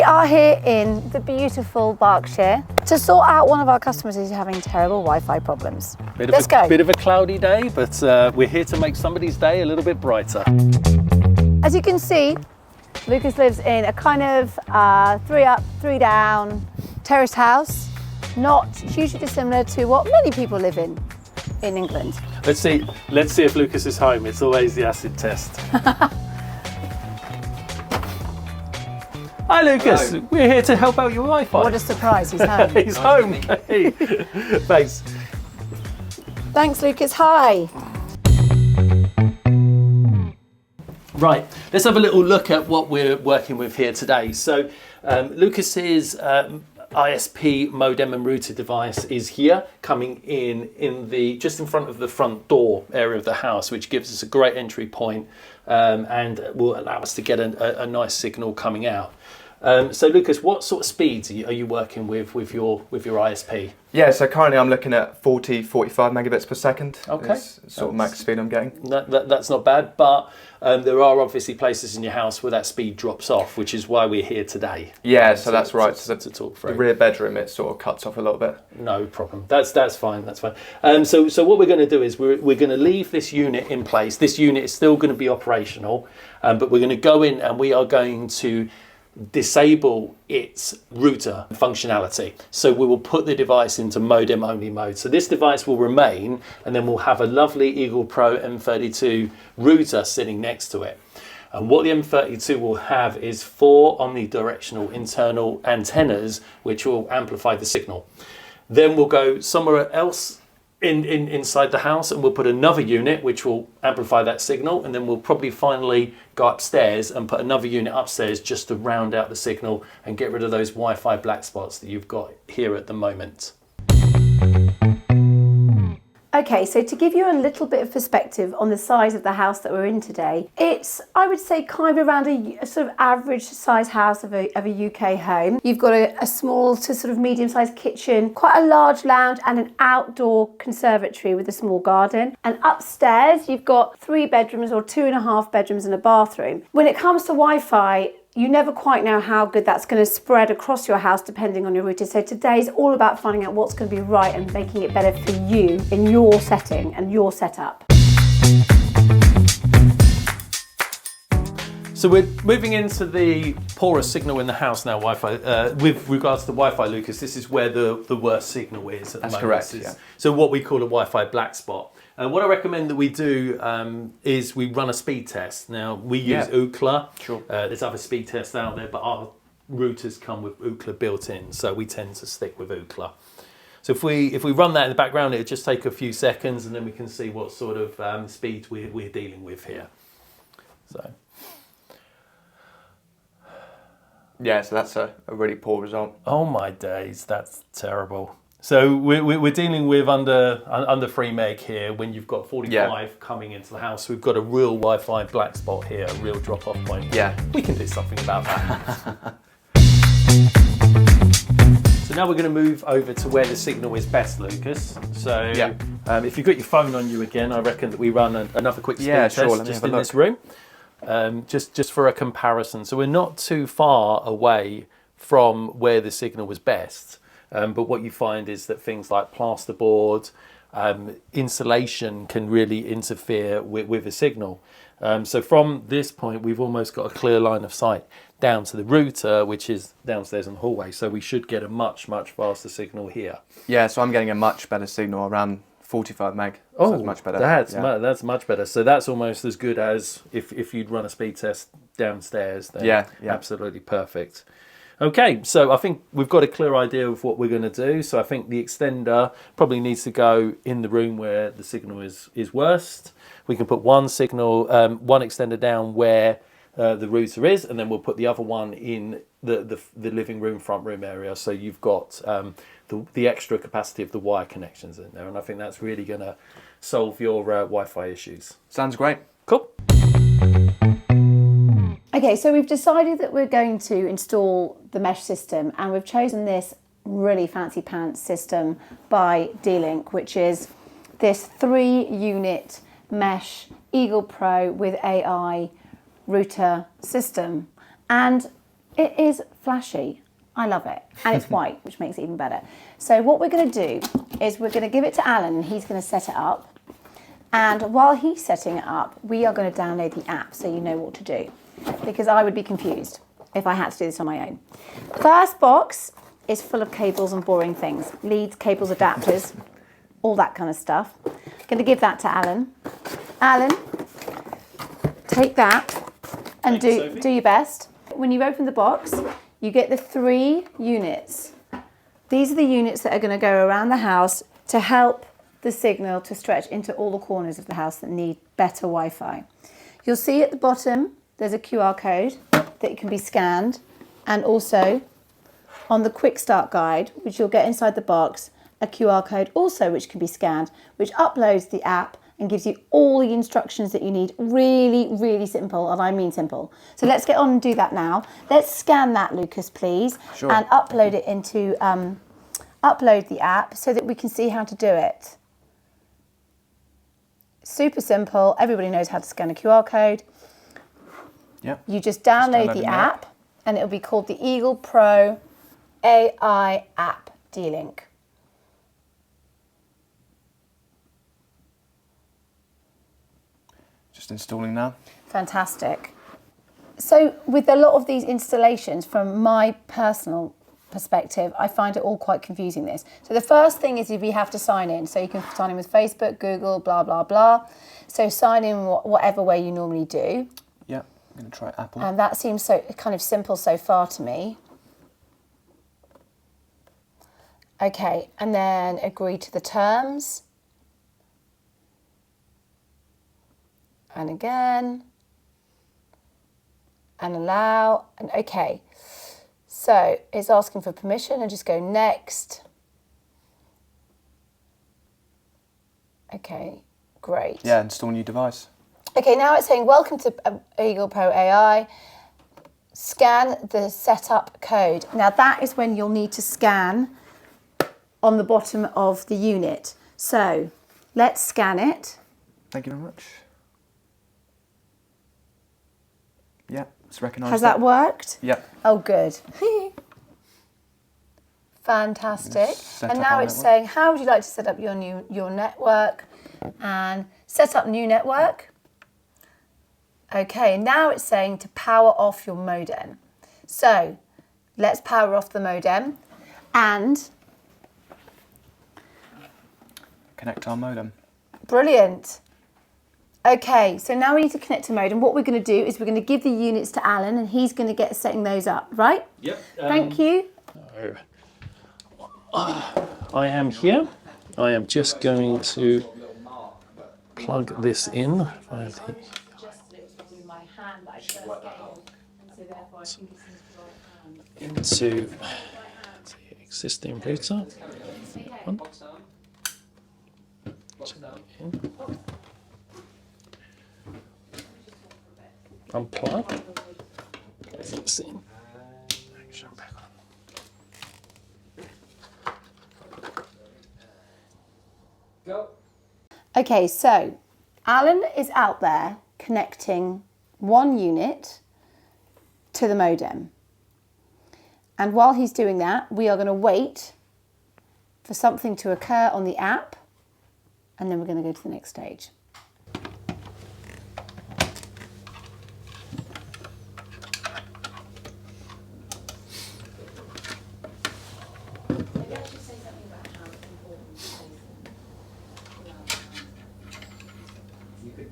are here in the beautiful Berkshire to sort out one of our customers who's having terrible Wi-Fi problems. Let's go. Bit of a cloudy day, but we're here to make somebody's day a little bit brighter. As you can see, Lucas lives in a kind of 3 up, 3 down terraced house, not hugely dissimilar to what many people live in England. Let's see if Lucas is home. It's always the acid test. Hi Lucas, hello. We're here to help out your Wi-Fi. What a surprise, he's home. He's home. Hey. Thanks. Thanks Lucas, hi. Right, let's have a little look at what we're working with here today. So Lucas's ISP modem and router device is here, coming in the just in front of the front door area of the house, which gives us a great entry point and will allow us to get a nice signal coming out. So Lucas, what sort of speeds are you working with your ISP? Yeah, so currently I'm looking at 45 megabits per second. Okay. Is sort of max speed I'm getting. That's not bad, but there are obviously places in your house where that speed drops off, which is why we're here today. Yeah, so that's right. So to talk through. The rear bedroom, it sort of cuts off a little bit. No problem. That's fine. That's fine. So what we're going to do is we're going to leave this unit in place. This unit is still going to be operational, but we're going to go in and we are going to disable its router functionality. So we will put the device into modem only mode. So this device will remain, and then we'll have a lovely Eagle Pro M32 router sitting next to it. And what the M32 will have is 4 omnidirectional internal antennas, which will amplify the signal. Then we'll go somewhere else inside the house and we'll put another unit which will amplify that signal, and then we'll probably finally go upstairs and put another unit upstairs just to round out the signal and get rid of those Wi-Fi black spots that you've got here at the moment. Okay, so to give you a little bit of perspective on the size of the house that we're in today, it's, I would say, kind of around a sort of average size house of a UK home. You've got a small to sort of medium sized kitchen, quite a large lounge and an outdoor conservatory with a small garden. And upstairs, you've got 3 bedrooms or 2.5 bedrooms and a bathroom. When it comes to Wi-Fi, you never quite know how good that's going to spread across your house depending on your router. So today is all about finding out what's going to be right and making it better for you in your setting and your setup. So we're moving into the poorest signal in the house now, Wi-Fi. With regards to Wi-Fi, Lucas, this is where the worst signal is at the moment. That's correct, yeah. So what we call a Wi-Fi black spot. What I recommend that we do is we run a speed test. Now, we use Ookla. Sure. There's other speed tests out there, but our routers come with Ookla built in, so we tend to stick with Ookla. So if we run that in the background, it'll just take a few seconds, and then we can see what sort of speeds we're dealing with here. So. Yeah, so that's a really poor result. Oh my days, that's terrible. So we're dealing with under 3 meg here when you've got 45 coming into the house. We've got a real Wi-Fi black spot here, a real drop-off point. Yeah. We can do something about that. So now we're going to move over to where the signal is best, Lucas. So if you've got your phone on you again, I reckon that we run another quick speed test just in this room. Just for a comparison. So we're not too far away from where the signal was best. But what you find is that things like plasterboard, insulation can really interfere with the signal. So from this point, we've almost got a clear line of sight down to the router, which is downstairs in the hallway. So we should get a much faster signal here. Yeah, so I'm getting a much better signal around 45 meg. Oh, so that's much better. That's much better. So that's almost as good as if you'd run a speed test downstairs. Then absolutely perfect. Okay, so I think we've got a clear idea of what we're going to do. So I think the extender probably needs to go in the room where the signal is worst. We can put one extender down where the router is, and then we'll put the other one in the living room, front room area. So you've got the extra capacity of the wire connections in there, and I think that's really going to solve your Wi-Fi issues. Sounds great. Cool. Okay, so we've decided that we're going to install the mesh system, and we've chosen this really fancy pants system by D-Link, which is this 3-unit mesh Eagle Pro with AI router system. And It is flashy. I love it. And it's white, which makes it even better. So what we're going to do is we're going to give it to Alan and he's going to set it up. And while he's setting it up, we are going to download the app so you know what to do. Because I would be confused if I had to do this on my own. First box is full of cables and boring things. Leads, cables, adapters, all that kind of stuff. Going to give that to Alan. Alan, take that and do your best. When you open the box, you get the 3 units. These are the units that are going to go around the house to help the signal to stretch into all the corners of the house that need better Wi-Fi. You'll see at the bottom there's a QR code that can be scanned, and also on the quick start guide, which you'll get inside the box, a QR code also which can be scanned, which uploads the app and gives you all the instructions that you need. Really, really simple, and I mean simple. So let's get on and do that now. Let's scan that, Lucas, please, Sure. and upload it into, upload the app so that we can see how to do it. Super simple. Everybody knows how to scan a QR code. Yep. You just download the app, and it'll be called the Eagle Pro AI app D-Link. Just installing now. Fantastic. So with a lot of these installations, from my personal perspective, I find it all quite confusing this. So the first thing is we have to sign in. So you can sign in with Facebook, Google, blah, blah, blah. So sign in whatever way you normally do. Yeah, I'm going to try Apple. And that seems so kind of simple so far to me. Okay, and then agree to the terms. And again. And allow, and okay. So it's asking for permission, and just go next. Okay, great. Yeah, install new device. Okay, now it's saying welcome to Eagle Pro AI. Scan the setup code. Now that is when you'll need to scan on the bottom of the unit. So let's scan it. Thank you very much. Yeah, it's recognised. Has that worked? Yeah. Oh, good. Fantastic. Set And up now our it's network. saying, how would you like to set up your network? And set up new network. Okay, now it's saying to power off your modem. So let's power off the modem and Connect our modem. brilliant. Okay, so now we need to connect to modem. What we're going to do is we're going to give the units to Alan, and he's going to get setting those up, right? Yep. Thank you. I am here. I am just going to plug this in via the into the existing router. One. In. Unplug. This in. Action back on. Go. Okay, so Alan is out there connecting one unit to the modem. And while he's doing that, we are going to wait for something to occur on the app, and then we're going to go to the next stage.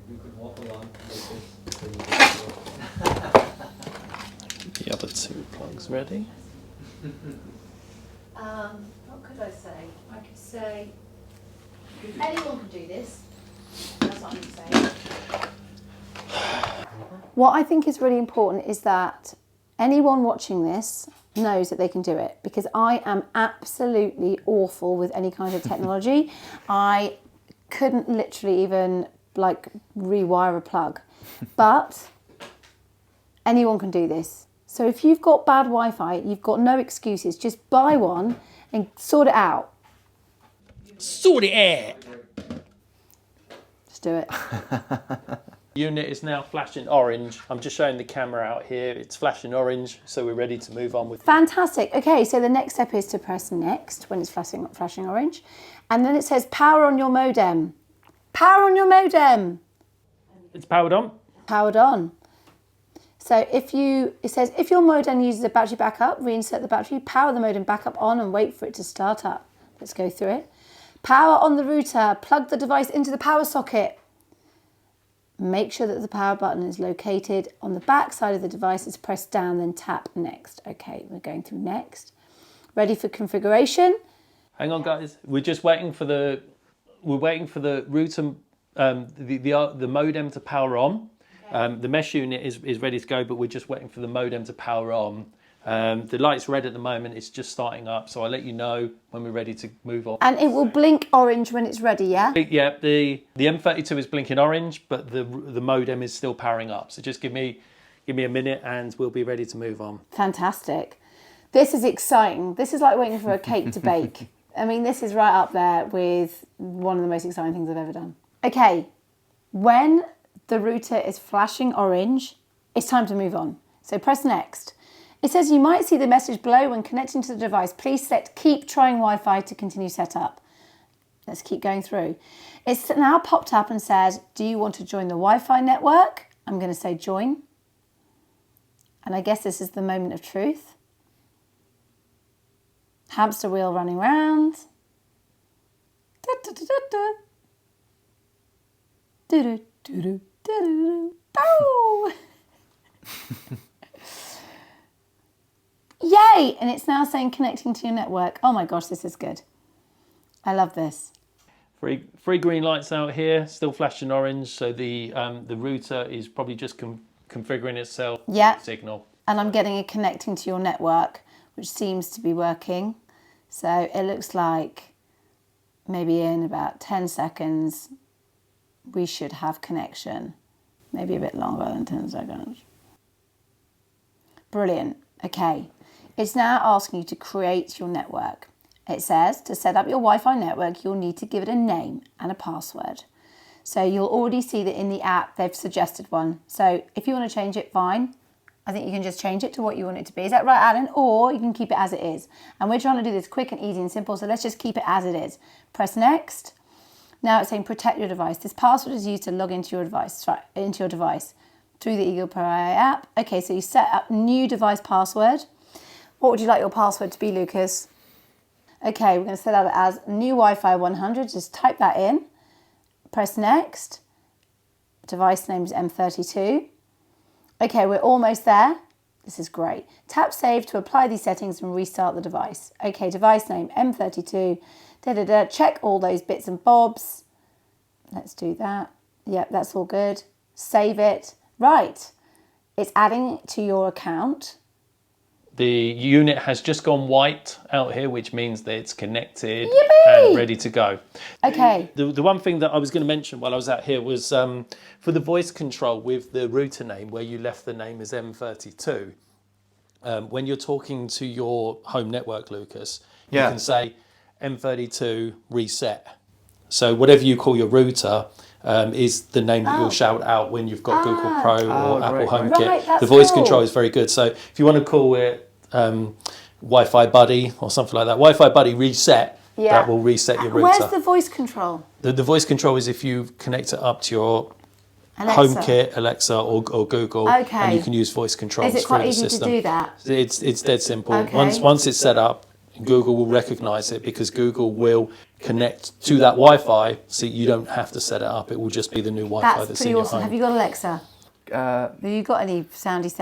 You could walk along like this. The other two plugs ready. What could I say? I could say anyone can do this. That's what I'm saying. What I think is really important is that anyone watching this knows that they can do it, because I am absolutely awful with any kind of technology. I couldn't literally even rewire a plug, but anyone can do this. So if you've got bad Wi-Fi, you've got no excuses. Just buy one and sort it out. Sort it out. Just do it. Unit is now flashing orange. I'm just showing the camera out here. It's flashing orange, so we're ready to move on with. Fantastic. Okay, so the next step is to press next when it's flashing orange. And then it says power on your modem. Power on your modem. It's powered on. Powered on. So it says if your modem uses a battery backup, reinsert the battery, power the modem back up on and wait for it to start up. Let's go through it. Power on the router, plug the device into the power socket. Make sure that the power button is located on the back side of the device. It's pressed down, then tap next. Okay, we're going through next. Ready for configuration. Hang on, guys. We're just waiting for the router, the modem to power on. The mesh unit is ready to go, but we're just waiting for the modem to power on. The light's red at the moment. It's just starting up, so I'll let you know when we're ready to move on. And it will blink orange when it's ready, yeah? Yeah, the M32 is blinking orange, but the modem is still powering up. So just give me a minute and we'll be ready to move on. Fantastic. This is exciting. This is like waiting for a cake to bake. I mean, this is right up there with one of the most exciting things I've ever done. Okay, when the router is flashing orange, it's time to move on. So press next. It says you might see the message below when connecting to the device. Please select keep trying Wi-Fi to continue setup. Let's keep going through. It's now popped up and says, do you want to join the Wi-Fi network? I'm going to say join. And I guess this is the moment of truth. Hamster wheel running round. Da, da, da, da, da. Do, do, do, do, do, do. Oh! Yay! And it's now saying connecting to your network. Oh my gosh, this is good. I love this. Three green lights out here, still flashing orange. So the router is probably just configuring itself. Yeah. Signal. And I'm getting it connecting to your network, which seems to be working. So it looks like maybe in about 10 seconds, we should have connection. Maybe a bit longer than 10 seconds. Brilliant. Okay. It's now asking you to create your network. It says to set up your Wi-Fi network, you'll need to give it a name and a password. So you'll already see that in the app, they've suggested one. So if you want to change it, fine. I think you can just change it to what you want it to be. Is that right, Alan? Or you can keep it as it is. And we're trying to do this quick and easy and simple, so let's just keep it as it is. Press next. Now it's saying protect your device. This password is used to log into your device through the Eagle Pro AI app. Okay, so you set up new device password. What would you like your password to be, Lucas? Okay, we're going to set up it as new Wi-Fi 100. Just type that in. Press next. Device name is M32. Okay, we're almost there. This is great. Tap save to apply these settings and restart the device. Okay, device name M32. Check all those bits and bobs. Let's do that. Yep, that's all good. Save it. Right. It's adding to your account. The unit has just gone white out here, which means that it's connected Yippee! and ready to go. Okay. The one thing that I was going to mention while I was out here was for the voice control with the router name, where you left the name as M32, when you're talking to your home network, Lucas, you can say M32 reset. So whatever you call your router is the name that you'll shout out when you've got Google Pro or Apple HomeKit. Right, that's the voice cool. control is very good. So if you want to call it Wi-Fi Buddy or something like that, Wi-Fi Buddy reset, that will reset your router. Where's the voice control? The voice control is if you connect it up to your Alexa. HomeKit, Alexa or Google, and you can use voice controls Is it quite through the easy system. to do that? It's dead simple. Okay. Once it's set up, Google will recognise it because Google will connect to that Wi-Fi, so you don't have to set it up. It will just be the new Wi-Fi that's pretty in your awesome. home. Have you got Alexa? Have you got any soundies?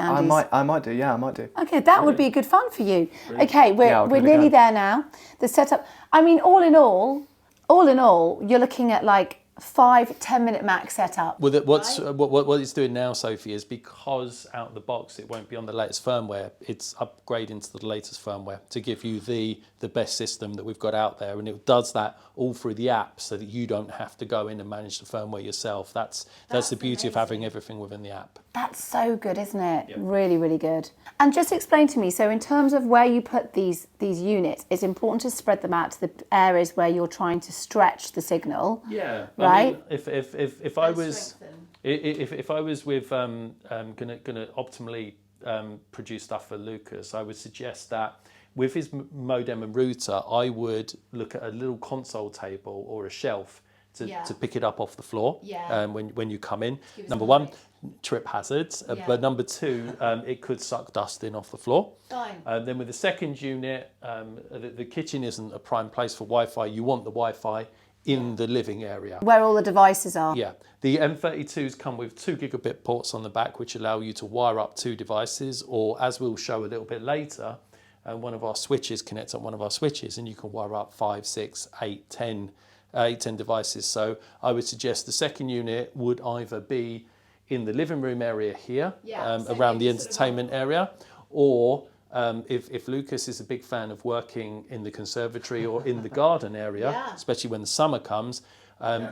I might do. Yeah, I might do. Okay, that would be good fun for you. Okay, we're give it a nearly go. there now. The setup. I mean, all in all, you're looking at like 5-10 minute max setup. Well, what it's doing now, Sophie, is because out of the box it won't be on the latest firmware. It's upgrading to the latest firmware to give you the best system that we've got out there, and it does that all through the app, so that you don't have to go in and manage the firmware yourself. That's the beauty of having everything within the app. That's so good, isn't it? Yep. Really, really good. And just explain to me, so in terms of where you put these units, it's important to spread them out to the areas where you're trying to stretch the signal. Yeah. Right? I mean, if I was If I was with gonna optimally produce stuff for Lucas, I would suggest that with his modem and router, I would look at a little console table or a shelf to pick it up off the floor when you come in. Number one, trip hazards, but number two, it could suck dust in off the floor. Fine. Then with the second unit, the kitchen isn't a prime place for Wi-Fi. You want the Wi-Fi in the living area. Where all the devices are. Yeah. The M32s come with 2 gigabit ports on the back, which allow you to wire up 2 devices, or as we'll show a little bit later, one of our switches connects on one of our switches, and you can wire up 5, 6, 8, 10 devices. So I would suggest the second unit would either be in the living room area here, around the entertainment area, or if Lucas is a big fan of working in the conservatory or in the garden area, especially when the summer comes,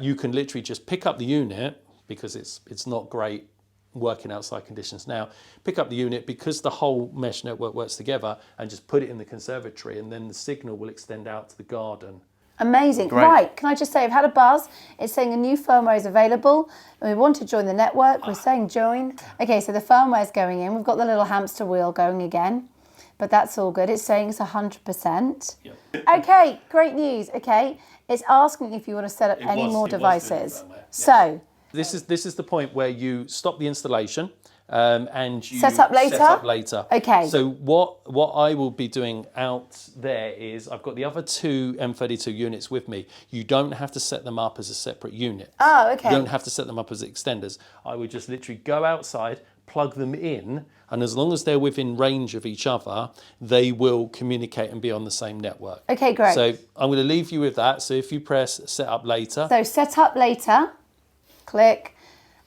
you can literally just pick up the unit, because it's not great working outside conditions now. Pick up the unit, because the whole mesh network works together, and just put it in the conservatory, and then the signal will extend out to the garden. Amazing. Great. Right, can I just say, I've had a buzz. It's saying a new firmware is available, and we want to join the network. We're saying join. Okay, so the firmware is going in. We've got the little hamster wheel going again, but that's all good. It's saying it's 100%. Yep. Okay, great news. Okay, it's asking if you want to set up any more devices. So this is the point where you stop the installation and you set up later. Okay. So what I will be doing out there is, I've got the other 2 M32 units with me. You don't have to set them up as a separate unit. Oh, okay. You don't have to set them up as extenders. I would just literally go outside, plug them in, and as long as they're within range of each other, they will communicate and be on the same network. Okay, great. So I'm going to leave you with that. So if you press set up later. So set up later, click,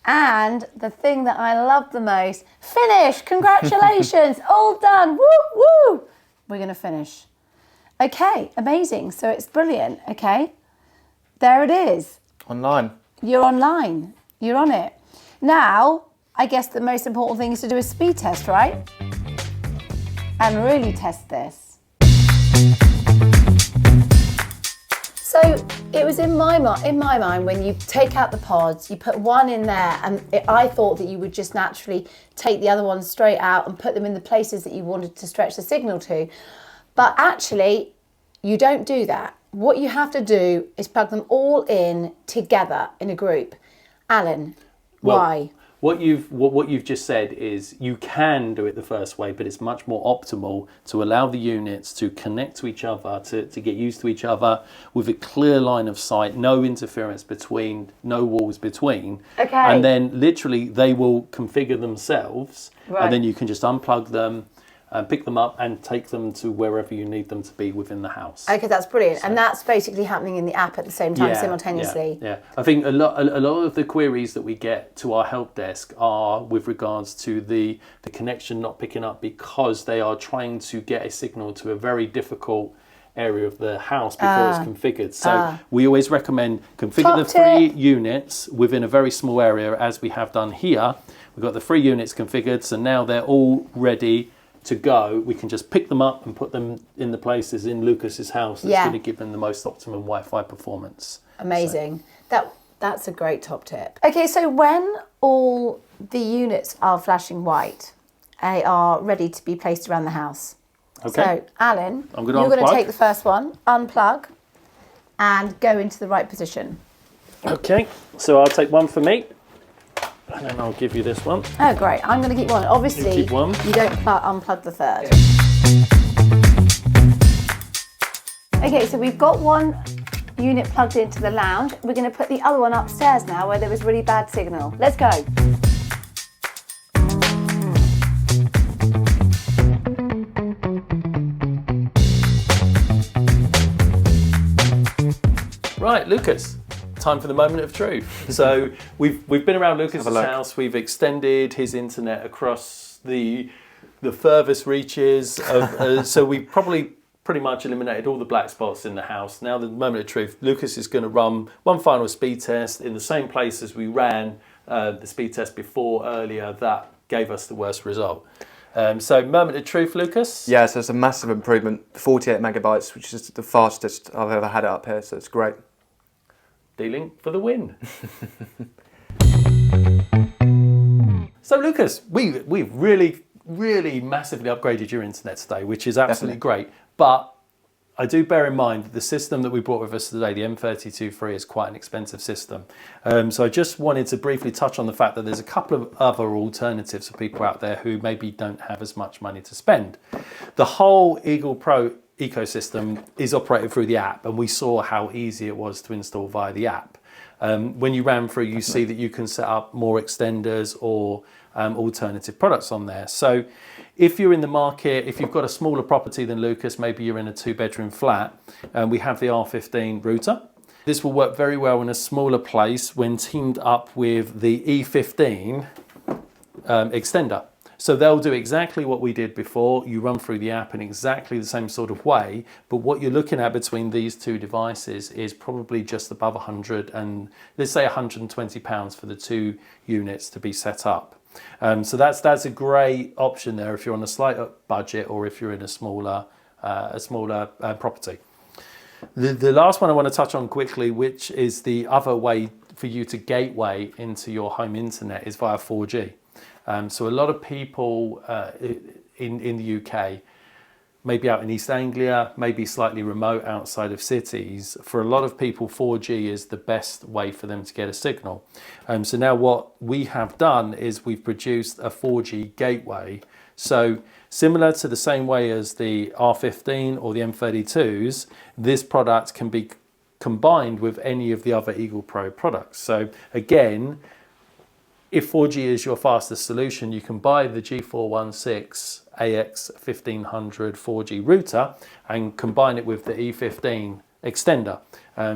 and the thing that I love the most, finish, congratulations, all done, woo, woo. We're gonna finish. Okay, amazing, so it's brilliant, okay? There it is. Online. You're online, you're on it. Now, I guess the most important thing is to do a speed test, right? And really test this. So it was in my mind, when you take out the pods, you put one in there, and I thought that you would just naturally take the other ones straight out and put them in the places that you wanted to stretch the signal to. But actually, you don't do that. What you have to do is plug them all in together in a group. Alan, why? What you've just said is you can do it the first way, but it's much more optimal to allow the units to connect to each other, to get used to each other with a clear line of sight, no interference between, no walls between. Okay. And then literally they will configure themselves, Right. and then you can just unplug them, pick them up and take them to wherever you need them to be within the house. Okay, that's brilliant. And that's basically happening in the app at the same time, simultaneously. Yeah. I think a lot of the queries that we get to our help desk are with regards to the connection not picking up, because they are trying to get a signal to a very difficult area of the house before it's configured. So we always recommend configure the 3 units within a very small area, as we have done here. We've got the 3 units configured, so now they're all ready to go. We can just pick them up and put them in the places in Lucas's house that's going to give them the most optimum Wi-Fi performance. Amazing. That's a great top tip. Okay, so when all the units are flashing white, they are ready to be placed around the house. Okay. So, Alan, I'm you're gonna going to unplug. take the first one, unplug, and go into the right position. Okay, so I'll take one for me, and then I'll give you this one. Oh, great. I'm going to keep one. Obviously, You keep one. you don't unplug the third. Okay, so we've got one unit plugged into the lounge. We're going to put the other one upstairs now, where there was really bad signal. Let's go. Right, Lucas, time for the moment of truth. So we've been around Lucas's house. We've extended his internet across the furthest reaches. So we've probably pretty much eliminated all the black spots in the house. Now the moment of truth, Lucas is going to run one final speed test in the same place as we ran the speed test before earlier. That gave us the worst result. So moment of truth, Lucas? Yeah, so it's a massive improvement, 48 megabytes, which is the fastest I've ever had it up here, so it's great. D-Link for the win. So Lucas, we've really massively upgraded your internet today, which is absolutely great. But I do bear in mind that the system that we brought with us today, the M32 Free, is quite an expensive system. So I just wanted to briefly touch on the fact that there's a couple of other alternatives for people out there who maybe don't have as much money to spend. The whole Eagle Pro ecosystem is operated through the app, and we saw how easy it was to install via the app. When you ran through, you see that you can set up more extenders or alternative products on there. So if you're in the market, if you've got a smaller property than Lucas, maybe you're in a 2-bedroom flat, we have the R15 router. This will work very well in a smaller place when teamed up with the E15 extender. So they'll do exactly what we did before. You run through the app in exactly the same sort of way, but what you're looking at between these two devices is probably just above 100 and let's say £120 for the 2 units to be set up. So that's a great option there if you're on a slight budget or if you're in a smaller property. The last one I want to touch on quickly, which is the other way for you to gateway into your home internet, is via 4G. So a lot of people in the UK, maybe out in East Anglia, maybe slightly remote outside of cities, for a lot of people 4G is the best way for them to get a signal. So now what we have done is we've produced a 4G gateway. So similar to the same way as the R15 or the M32s, this product can be combined with any of the other Eagle Pro products. So again, if 4G is your fastest solution, you can buy the G416 AX1500 4G router and combine it with the E15 extender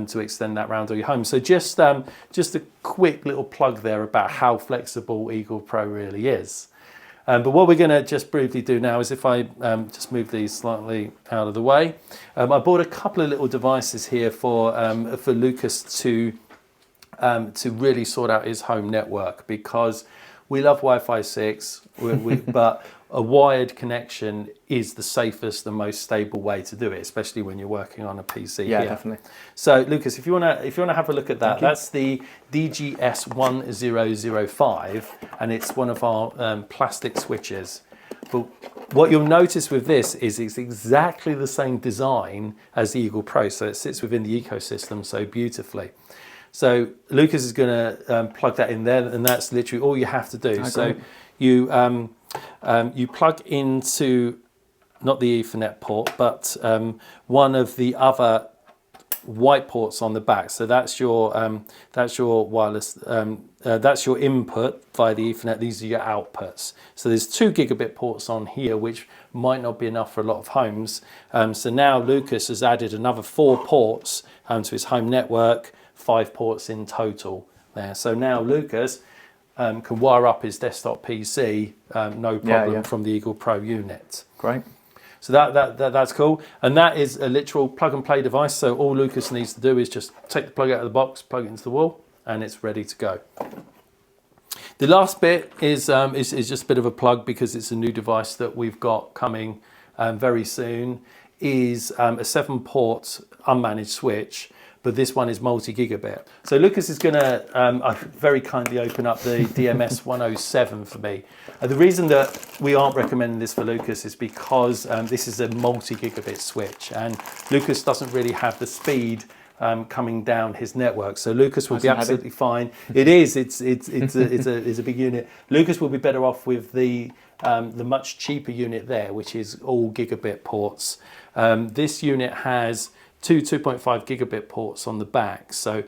to extend that round all your home. So just a quick little plug there about how flexible Eagle Pro really is. But what we're going to just briefly do now is if I just move these slightly out of the way. I bought a couple of little devices here for Lucas to really sort out his home network, because we love Wi-Fi 6, but a wired connection is the safest and most stable way to do it, especially when you're working on a PC. Yeah, here. definitely. So Lucas, if you wanna have a look at that, that's the DGS1005, and it's one of our plastic switches. But what you'll notice with this is it's exactly the same design as the Eagle Pro, so it sits within the ecosystem so beautifully. So Lucas is going to plug that in there, and that's literally all you have to do. So you plug into not the Ethernet port, but one of the other white ports on the back. So that's your wireless. That's your input via the Ethernet. These are your outputs. So there's 2 gigabit ports on here, which might not be enough for a lot of homes. So now Lucas has added another 4 ports to his home network. 5 ports in total there. So now Lucas can wire up his desktop PC no problem from the Eagle Pro unit. Great. So that's cool. And that is a literal plug and play device. So all Lucas needs to do is just take the plug out of the box, plug it into the wall, and it's ready to go. The last bit is just a bit of a plug, because it's a new device that we've got coming very soon, is a 7-port unmanaged switch. But this one is multi-gigabit. So Lucas is going to very kindly open up the DMS 107 for me. The reason that we aren't recommending this for Lucas is because this is a multi-gigabit switch, and Lucas doesn't really have the speed coming down his network. So Lucas will be absolutely fine. It is. It's a big unit. Lucas will be better off with the much cheaper unit there, which is all gigabit ports. This unit has 2 2.5 gigabit ports on the back. So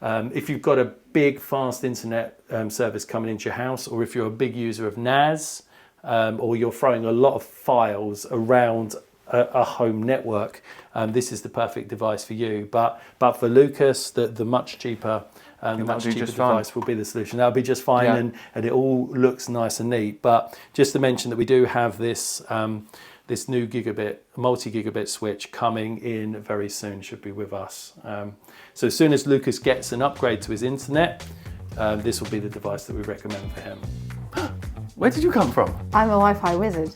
if you've got a big fast internet service coming into your house, or if you're a big user of NAS, or you're throwing a lot of files around a home network, this is the perfect device for you. But for Lucas, the much cheaper device will be the solution. That'll be just fine, and it all looks nice and neat. But just to mention that we do have this this new multi-gigabit switch coming in very soon, should be with us. So as soon as Lucas gets an upgrade to his internet, this will be the device that we recommend for him. Where did you come from? I'm a Wi-Fi wizard.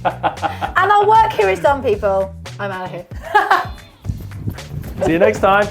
And our work here is done, people. I'm out of here. See you next time.